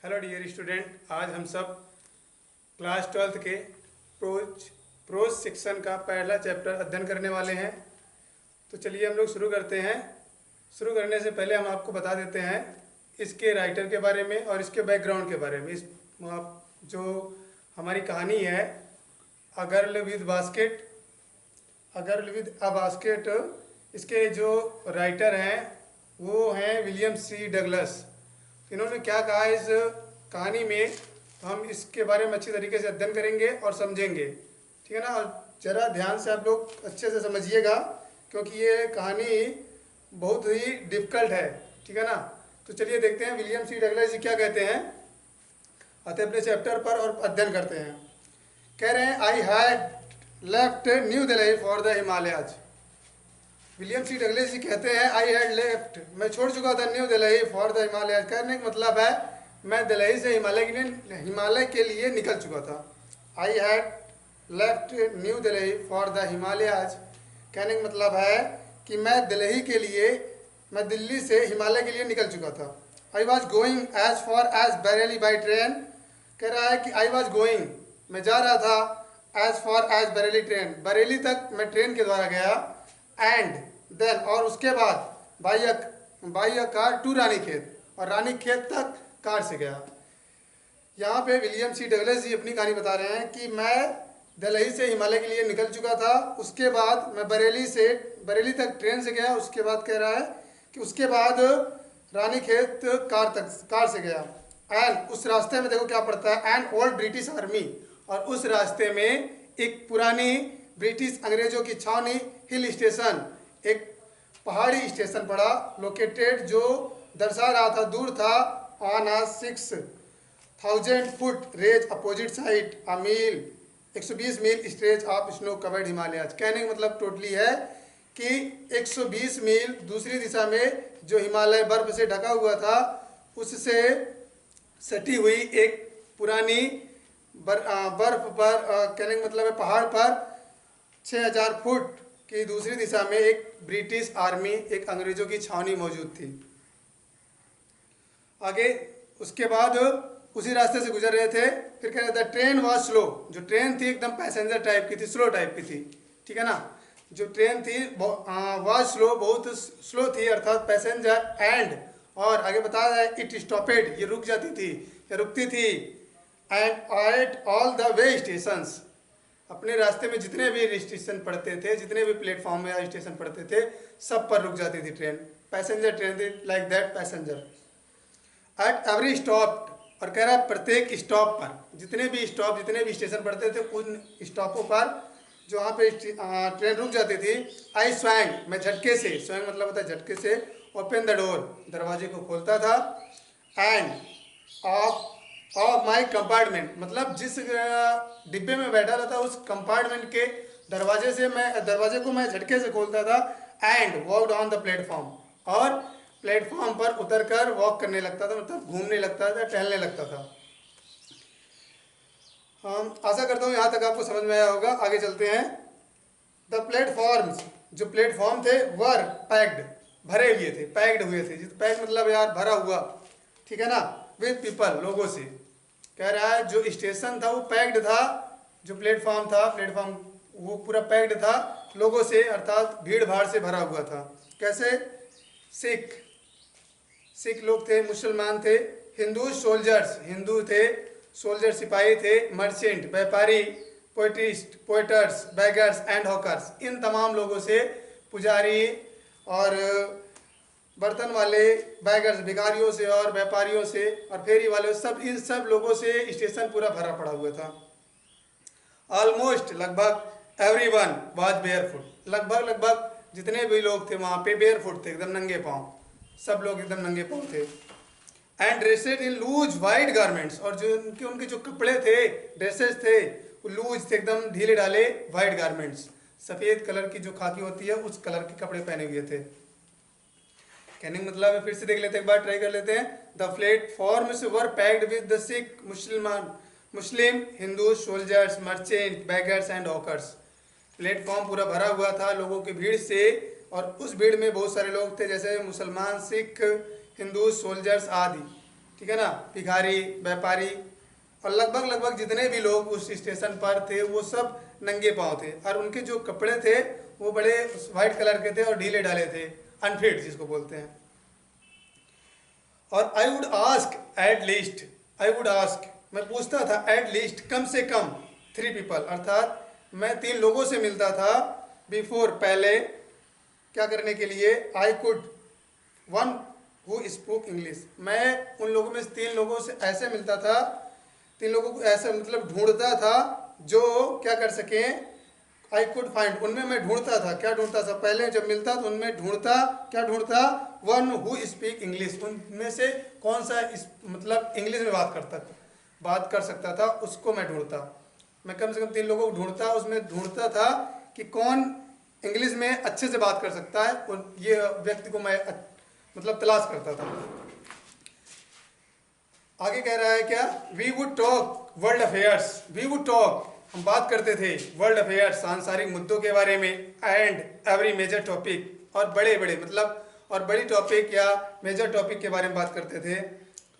Hello dear student, आज हम सब क्लास 12th के प्रोज सेक्शन का पहला चैप्टर अध्ययन करने वाले हैं। तो चलिए हम लोग शुरू करते हैं। शुरू करने से पहले हम आपको बता देते हैं इसके राइटर के बारे में और इसके बैकग्राउंड के बारे में। जो हमारी कहानी है a girl with basket, a girl with a basket, इसके जो राइटर हैं वो हैं विलियम सी डगलस। इन्होंने क्या कहा इस कहानी में, तो हम इसके बारे में अच्छी तरीके से अध्ययन करेंगे और समझेंगे, ठीक है ना। और ज़रा ध्यान से आप लोग अच्छे से समझिएगा क्योंकि ये कहानी बहुत ही डिफ़िकल्ट है, ठीक है ना। तो चलिए देखते हैं विलियम सी डगलस जी क्या कहते हैं, आते अपने चैप्टर पर और अध्ययन करते हैं। कह रहे हैं I had left New Delhi for the Himalayas. William C Douglas जी कहते हैं आई हैड लेफ्ट, मैं छोड़ चुका था New Delhi for the Himalaya. कहने का मतलब है मैं दिल्ली से हिमालय के लिए निकल चुका था। आई had left New Delhi for the Himalayas, कहने का मतलब है कि मैं दिल्ली से हिमालय के लिए निकल चुका था। I was going as far as Bareilly by train, कह रहा है कि आई वॉज गोइंग, मैं जा रहा था as far as Bareilly train, Bareilly तक मैं ट्रेन के द्वारा गया। एंड देन, और उसके बाद by a car to Ranikhet, और रानीखेत तक कार से गया। यहाँ पे विलियम सी डगलस जी अपनी कहानी बता रहे हैं कि मैं दिल्ली से हिमालय के लिए निकल चुका था, उसके बाद मैं बरेली तक ट्रेन से गया। उसके बाद कह रहा है कि उसके बाद रानीखेत कार से गया। एंड उस रास्ते में देखो क्या पड़ता है, एंड ओल्ड ब्रिटिश आर्मी, और उस रास्ते में एक पुरानी ब्रिटिश अंग्रेजों की छावनी हिल स्टेशन, एक पहाड़ी स्टेशन पड़ा, लोकेटेड, जो दर्शा रहा था, दूर था, on a 6,000 foot range opposite side a mile, 120 mile stretch of snow covered Himalayas. कहने का मतलब टोटली है कि 120 मील दूसरी दिशा में जो हिमालय बर्फ से ढका हुआ था उससे सटी हुई एक पुरानी बर्फ पर, कहने का मतलब है पहाड़ पर 6,000 फुट की दूसरी दिशा में एक ब्रिटिश आर्मी, एक अंग्रेजों की छावनी मौजूद थी। आगे उसके बाद उसी रास्ते से गुजर रहे थे, फिर कह रहे थे ट्रेन वॉज स्लो, जो ट्रेन थी एकदम पैसेंजर टाइप की थी, स्लो टाइप की थी, ठीक है ना। जो ट्रेन थी वॉज स्लो, बहुत स्लो थी, अर्थात पैसेंजर। एंड, और आगे बता रहा है इट स्टॉपेड, ये रुक जाती थी या रुकती थी। And at all the way stations, अपने रास्ते में जितने भी स्टेशन पड़ते थे, जितने भी प्लेटफॉर्म या स्टेशन पड़ते थे, सब पर रुक जाती थी ट्रेन। पैसेंजर ट्रेन थी, like that passenger. At every stop, और कह रहा है प्रत्येक स्टॉप पर, जितने भी स्टेशन पड़ते थे उन स्टॉपों पर जो वहाँ पे ट्रेन रुक जाती थी, आई स्वैंग, मैं झटके से, स्वैंग मतलब होता है झटके से, ओपन द डोर, दरवाजे को खोलता था। एंड ऑफ माई कंपार्टमेंट, मतलब जिस डिब्बे में बैठा रहता उस कंपार्टमेंट के दरवाजे को मैं झटके से खोलता था। And walked on the platform, और प्लेटफॉर्म पर उतरकर वॉक करने लगता था, मतलब घूमने लगता था, टहलने लगता था। हम आशा करता हूँ यहाँ तक आपको समझ में आया होगा। आगे चलते हैं। द प्लेटफॉर्म्स, जो प्लेटफॉर्म थे, वर पैक्ड, भरे हुए थे, पैक्ड हुए थे। पैक्ड मतलब यार भरा हुआ, ठीक है ना, विद पीपल, लोगों से। कह रहा है जो स्टेशन था वो पैक्ड था, जो प्लेटफॉर्म वो पूरा पैक्ड था लोगों से, अर्थात भीड़ भाड़ से भरा हुआ था। कैसे? सिख लोग थे, मुसलमान थे, हिंदू सोल्जर्स, हिंदू थे, सोल्जर सिपाही थे, मर्चेंट व्यापारी, पोइटर्स, बैगर्स एंड हॉकर्स, इन तमाम लोगों से, पुजारी और बर्तन वाले, बैगर्स भिखारियों से और व्यापारियों से और फेरी वाले, सब इन सब लोगों से स्टेशन पूरा भरा पड़ा हुआ था। ऑलमोस्ट, लगभग, एवरीवन वाज बेयरफुट, लगभग जितने भी लोग थे वहाँ पे बेयरफुट थे, एकदम नंगे पाँव, सब लोग एकदम नंगे पाँव थे। And dressed in loose white garments, और जो उनके जो कपड़े थे, ड्रेसेस थे, वो लूज थे, एकदम ढीले ढाले वाइट गारमेंट्स, सफ़ेद कलर की जो खाकी होती है उस कलर के कपड़े पहने हुए थे। कहने का मतलब है, फिर से देख लेते हैं, एक बार ट्राई कर लेते हैं। The platforms were packed with the Sikh, Muslim, Hindu, soldiers, merchant, beggars and hawkers. Platform पूरा भरा हुआ था लोगों की भीड़ से, और उस भीड़ में बहुत सारे लोग थे, जैसे मुसलमान, सिख, हिंदू, सोल्जर्स आदि, ठीक है ना, भिखारी, व्यापारी और लगभग लगभग जितने भी लोग उस स्टेशन पर थे वो सब नंगे पांव थे और उनके जो कपड़े थे वो बड़े वाइट कलर के थे और ढीले ढाले थे, अनफिट जिसको बोलते हैं। और I would ask at least, I would ask मैं पूछता था, एट लीस्ट कम से कम 3 पीपल, अर्थात मैं 3 लोगों से मिलता था, बिफोर पहले, क्या करने के लिए, I could one who spoke English, मैं उन लोगों में से 3 लोगों से ऐसे मिलता था, 3 लोगों को ऐसे मतलब ढूंढता था जो क्या कर सके, आई कुड फाइंड, उनमें मैं ढूंढता था, क्या ढूंढता था, पहले जब मिलता तो उनमें ढूंढता, क्या ढूंढता, वन हु स्पीक इंग्लिश, उनमें से कौन सा मतलब इंग्लिश में बात कर सकता था उसको मैं ढूंढता। मैं कम से कम 3 लोगों को ढूंढता, उसमें ढूंढता था कि कौन इंग्लिश में अच्छे से बात कर सकता है, और ये व्यक्ति को मैं मतलब तलाश करता था। आगे कह रहा है क्या, we would talk world affairs, we would talk, हम बात करते थे, वर्ल्ड अफेयर्स, सांसारिक मुद्दों के बारे में, एंड एवरी मेजर टॉपिक, और बड़े बड़े मतलब और बड़ी टॉपिक या मेजर टॉपिक के बारे में बात करते थे।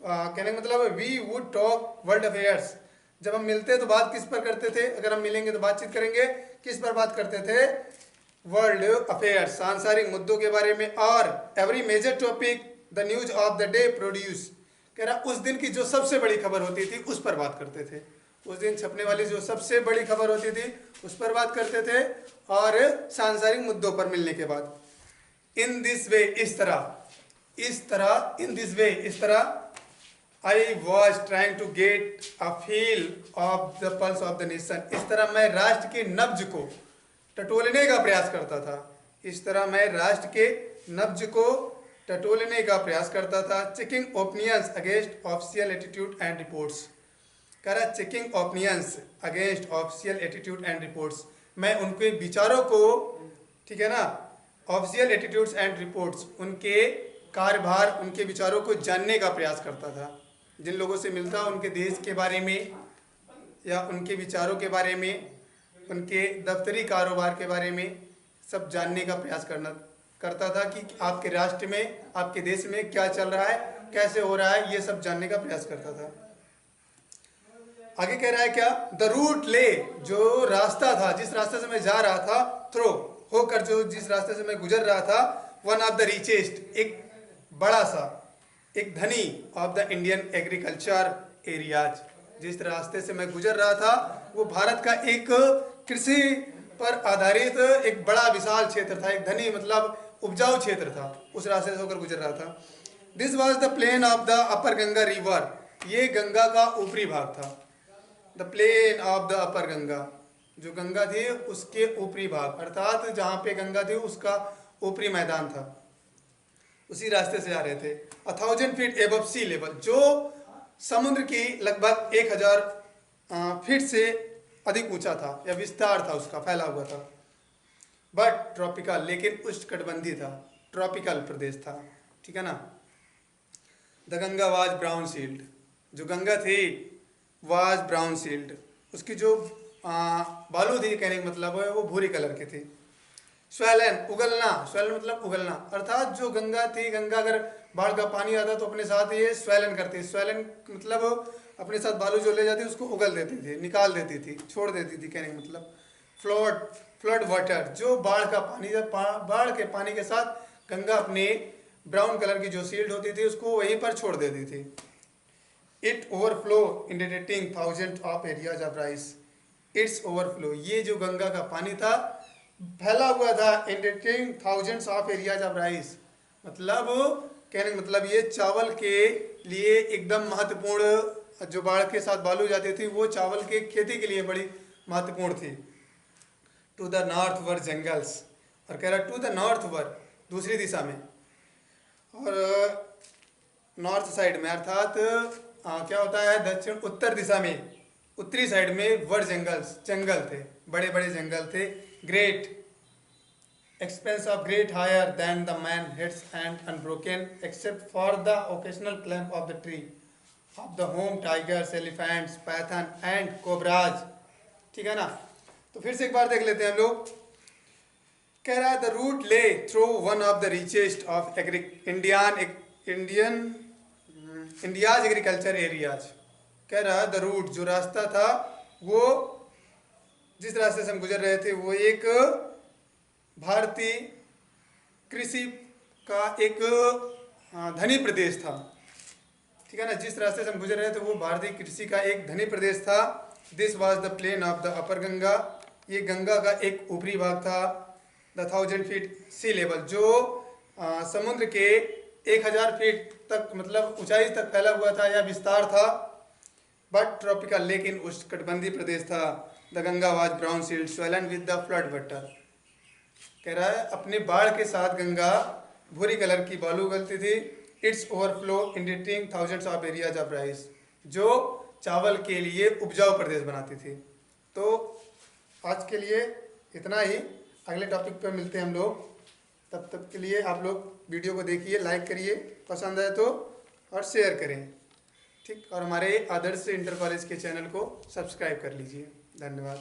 कहने का मतलब we would talk world affairs, जब हम मिलते तो बात किस पर करते थे, अगर हम मिलेंगे तो बातचीत करेंगे, किस पर बात करते थे, वर्ल्ड अफेयर्स, सांसारिक मुद्दों के बारे में, और every major topic the news of the day produce, कह रहा उस दिन की जो सबसे बड़ी खबर होती थी उस पर बात करते थे, उस दिन छपने वाली जो सबसे बड़ी खबर होती थी उस पर बात करते थे, और सांसारिक मुद्दों पर मिलने के बाद, इन दिस वे, इस तरह, इन दिस वे, इस तरह, I was trying to get a feel of the pulse of the nation, इस तरह मैं राष्ट्र के नब्ज को टटोलने का प्रयास करता था, इस तरह मैं राष्ट्र के नब्ज को टटोलने का प्रयास करता था। Checking opinions against official attitude and reports, कह रहा checking opinions against official attitude and reports, मैं उनके विचारों को, ठीक है ना, ऑफिशियल एटीट्यूड्स एंड रिपोर्ट्स, उनके कार्यभार, उनके विचारों को जानने का प्रयास करता था। जिन लोगों से मिलता उनके देश के बारे में या उनके विचारों के बारे में, उनके दफ्तरी कारोबार के बारे में सब जानने का प्रयास करता था कि आपके राष्ट्र में, आपके देश में क्या चल रहा है, कैसे हो रहा है, ये सब जानने का प्रयास करता था। आगे कह रहा है क्या, द रूट ले, जो रास्ता था, जिस रास्ते से मैं जा रहा था, थ्रो होकर, जो जिस रास्ते से मैं गुजर रहा था, वन ऑफ द रिचेस्ट, एक बड़ा सा, एक धनी, of the Indian agriculture areas, जिस रास्ते से मैं गुजर रहा था वो भारत का एक कृषि पर आधारित एक बड़ा विशाल क्षेत्र था, एक धनी मतलब उपजाऊ क्षेत्र था, उस रास्ते से होकर गुजर रहा था। This was the plain of the upper Ganga river, ये गंगा का ऊपरी भाग था, the plain of the upper Ganga, जो गंगा थी उसके ऊपरी भाग, अर्थात जहाँ पे गंगा थी उसका ऊपरी मैदान था, उसी रास्ते से आ रहे थे। 1000 फीट एबव सी लेवल, जो समुद्र की लगभग 1000 फीट से अधिक ऊंचा था या विस्तार था, उसका फैला हुआ था। बट ट्रॉपिकल, लेकिन उष्णकटिबंधीय था, ट्रॉपिकल प्रदेश था, ठीक है ना। The Ganga was brown silted, जो गंगा थी वाज ब्राउन सील्ड, उसकी जो बालू थी, कहने का मतलब है वो भूरी कलर की थी। स्वैलन, उगलना, स्वैलन मतलब उगलना, अर्थात जो गंगा थी, गंगा अगर बाढ़ का पानी आता तो अपने साथ ये स्वैलन करती, स्वैलन मतलब अपने साथ बालू जो ले जाती उसको उगल देती थी, निकाल देती थी, छोड़ देती थी, कहने का मतलब। फ्लड वाटर, जो बाढ़ का पानी, जब बाढ़ के पानी के साथ गंगा अपने ब्राउन कलर की जो सील्ड होती थी उसको वहीं पर छोड़ देती थी। It overflow indicating thousand of areas of rice, it's overflow, ये जो गंगा का पानी था फैला हुआ था, indicating thousands of areas of rice, मतलब कहने का मतलब ये चावल के लिए एकदम महत्वपूर्ण, जो बाढ़ के साथ बालू जाती थी वो चावल के खेती के लिए बड़ी महत्वपूर्ण थी। To the north were jungles, और कह रहा टू द नॉर्थ वर, दूसरी दिशा में, और नॉर्थ साइड में अर्थात क्या होता है, दक्षिण उत्तर दिशा में, उत्तरी साइड में वर जंगल्स, जंगल थे, बड़े बड़े जंगल थे। Great expanse of great higher than the man heads and unbroken except for the occasional climb of the tree of the home tigers, elephants, python and cobras, ठीक है ना। तो फिर से एक बार देख लेते हैं हम लोग। कह रहा है द रूट ले through one of the richest of Indian India's agriculture areas. कह रहा द रूट, जो रास्ता था वो, जिस रास्ते से हम गुजर रहे थे वो एक भारतीय कृषि का एक धनी प्रदेश था। ठीक है ना, जिस रास्ते से हम गुजर रहे थे वो भारतीय कृषि का एक धनी प्रदेश था। This was the plain of the upper Ganga, ये गंगा का एक ऊपरी भाग था। द 1000 फीट सी लेवल, जो समुद्र के 1000 फीट तक मतलब ऊंचाई तक फैला हुआ था या विस्तार था। बट ट्रॉपिकल, लेकिन उष्णकटिबंधीय प्रदेश था। The Ganga was brown sealed swollen with the flood water. कह रहा है अपने बाढ़ के साथ गंगा भूरी कलर की बालू गलती थी। It's overflow inditing thousands of areas of rice, जो चावल के लिए उपजाऊ प्रदेश बनाती थी। तो आज के लिए इतना ही, अगले टॉपिक पर मिलते हैं हम लोग। तब तक के लिए आप लोग वीडियो को देखिए, लाइक करिए, पसंद आए तो, और शेयर करें। ठीक, और हमारे आदर्श इंटर कॉलेज के चैनल को सब्सक्राइब कर लीजिए। धन्यवाद।